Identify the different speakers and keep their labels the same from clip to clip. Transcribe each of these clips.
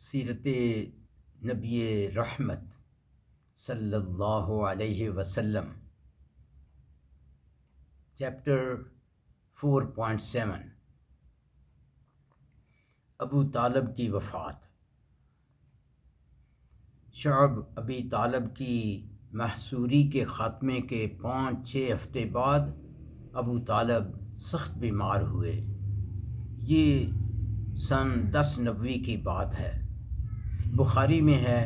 Speaker 1: سیرت نبی رحمت صلی اللہ علیہ وسلم، چیپٹر 4.7 ابو طالب کی وفات۔ شعب ابی طالب کی محصوری کے خاتمے کے 5-6 ہفتے بعد ابو طالب سخت بیمار ہوئے۔ یہ سن 10 نبوی کی بات ہے۔ بخاری میں ہے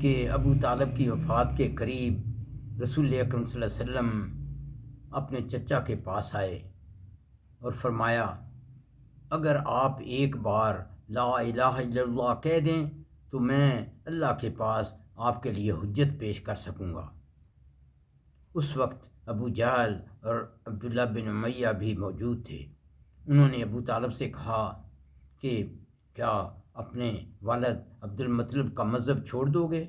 Speaker 1: کہ ابو طالب کی وفات کے قریب رسول اکرم صلی اللہ علیہ وسلم اپنے چچا کے پاس آئے اور فرمایا، اگر آپ ایک بار لا الہ الا اللہ کہہ دیں تو میں اللہ کے پاس آپ کے لیے حجت پیش کر سکوں گا۔ اس وقت ابو جہل اور عبداللہ بن امیہ بھی موجود تھے۔ انہوں نے ابو طالب سے کہا کہ کیا اپنے والد عبد المطلب کا مذہب چھوڑ دو گے؟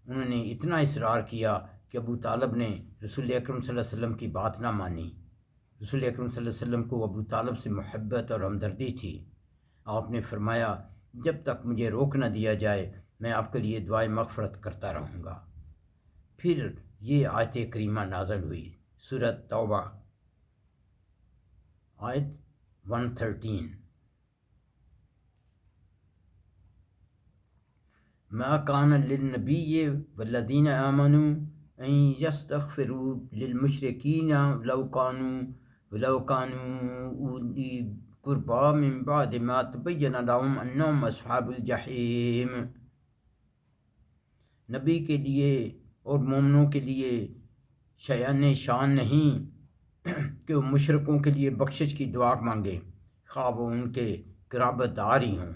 Speaker 1: انہوں نے اتنا اصرار کیا کہ ابو طالب نے رسول اکرم صلی اللہ علیہ وسلم کی بات نہ مانی۔ رسول اکرم صلی اللہ علیہ وسلم کو ابو طالب سے محبت اور ہمدردی تھی۔ آپ نے فرمایا، جب تک مجھے روک نہ دیا جائے میں آپ کے لیے دعائے مغفرت کرتا رہوں گا۔ پھر یہ آیت کریمہ نازل ہوئی، سورۃ توبہ آیت 113۔ ما کان للنبی والذین آمنوا ان یستغفروا للمشرکین ولو کانوا اولی قربا من بعد ما تبین لهم انہم اصحاب الجحیم۔ نبی کے لیے اور مومنوں کے لیے شان نہیں کہ وہ مشرکوں کے لیے بخشش کی دعا مانگے، خواہ وہ ان کے قرابت دار ہی ہوں،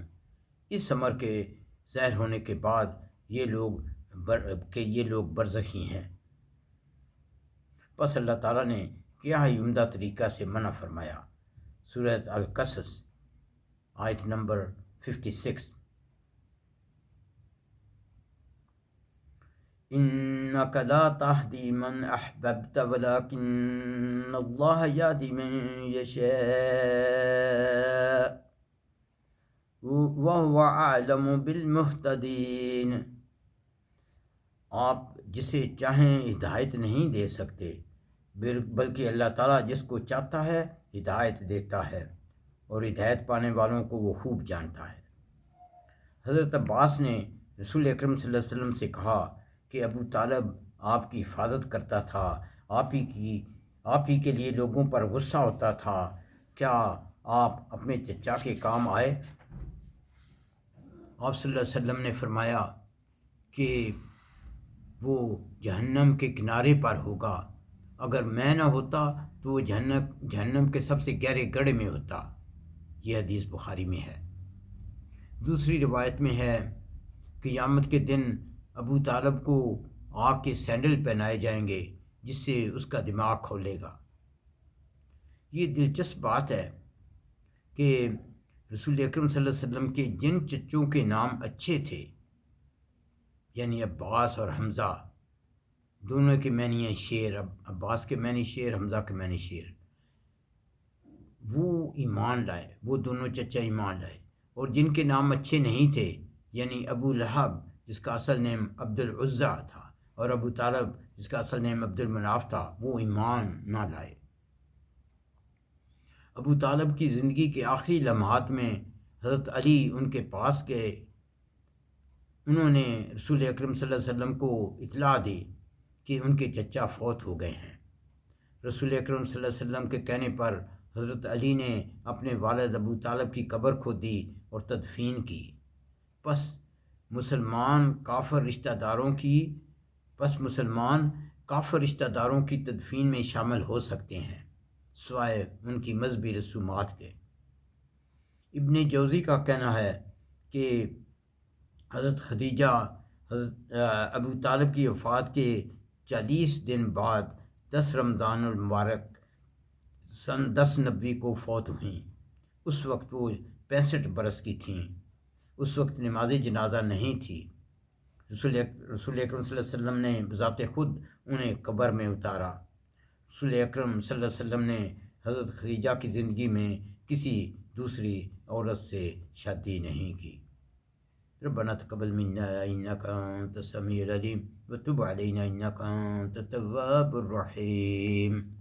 Speaker 1: اس امر کے ظاہر ہونے کے بعد یہ لوگ برزخی ہیں۔ پس اللہ تعالیٰ نے کیا ہی عمدہ طریقہ سے منع فرمایا۔ سورۃ القصص آیت نمبر 56۔ انک لا تہدی من احببت ولکن اللہ یہدی من یشاء وَهُوَ أَعْلَمُ بِالْمُهْتَدِينَ۔ آپ جسے چاہیں ہدایت نہیں دے سکتے، بلکہ اللہ تعالیٰ جس کو چاہتا ہے ہدایت دیتا ہے، اور ہدایت پانے والوں کو وہ خوب جانتا ہے۔ حضرت عباس نے رسول اکرم صلی اللہ علیہ وسلم سے کہا کہ ابو طالب آپ کی حفاظت کرتا تھا، آپ ہی کے لیے لوگوں پر غصہ ہوتا تھا، کیا آپ اپنے چچا کے کام آئے؟ آپ صلی اللہ علیہ وسلم نے فرمایا کہ وہ جہنم کے کنارے پر ہوگا، اگر میں نہ ہوتا تو وہ جہنم کے سب سے گہرے گڑھے میں ہوتا۔ یہ حدیث بخاری میں ہے۔ دوسری روایت میں ہے، قیامت کے دن ابو طالب کو آگ کے سینڈل پہنائے جائیں گے جس سے اس کا دماغ کھولے گا۔ یہ دلچسپ بات ہے کہ رسول اکرم صلی اللہ علیہ وسلم کے جن چچوں کے نام اچھے تھے، یعنی عباس اور حمزہ، دونوں کے معنی ہیں شیر، عباس کے معنی شیر، حمزہ کے معنی شیر، وہ ایمان لائے، وہ دونوں چچا ایمان لائے۔ اور جن کے نام اچھے نہیں تھے، یعنی ابو لہب جس کا اصل نیم عبد العزیٰ تھا، اور ابو طالب جس کا اصل نیم عبد المناف تھا، وہ ایمان نہ لائے۔ ابو طالب کی زندگی کے آخری لمحات میں حضرت علی ان کے پاس گئے۔ انہوں نے رسول اکرم صلی اللہ علیہ وسلم کو اطلاع دی کہ ان کے چچا فوت ہو گئے ہیں۔ رسول اکرم صلی اللہ علیہ وسلم کے کہنے پر حضرت علی نے اپنے والد ابو طالب کی قبر کھودی اور تدفین کی۔ پس مسلمان کافر رشتہ داروں کی تدفین میں شامل ہو سکتے ہیں، سوائے ان کی مذہبی رسومات کے۔ ابن جوزی کا کہنا ہے کہ حضرت خدیجہ ابو طالب کی وفات کے 40 دن بعد 10 رمضان المبارک سن 10 نبوی کو فوت ہوئیں۔ اس وقت وہ 65 برس کی تھیں۔ اس وقت نماز جنازہ نہیں تھی۔ رسول اکرم صلی اللہ علیہ وسلم نے بذات خود انہیں قبر میں اتارا۔ رسول اکرم صلی اللہ علیہ وسلم نے حضرت خدیجہ کی زندگی میں کسی دوسری عورت سے شادی نہیں کی۔ ربنا تقبل منا إنك أنت السميع العليم وتب علينا إنك أنت التواب الرحيم.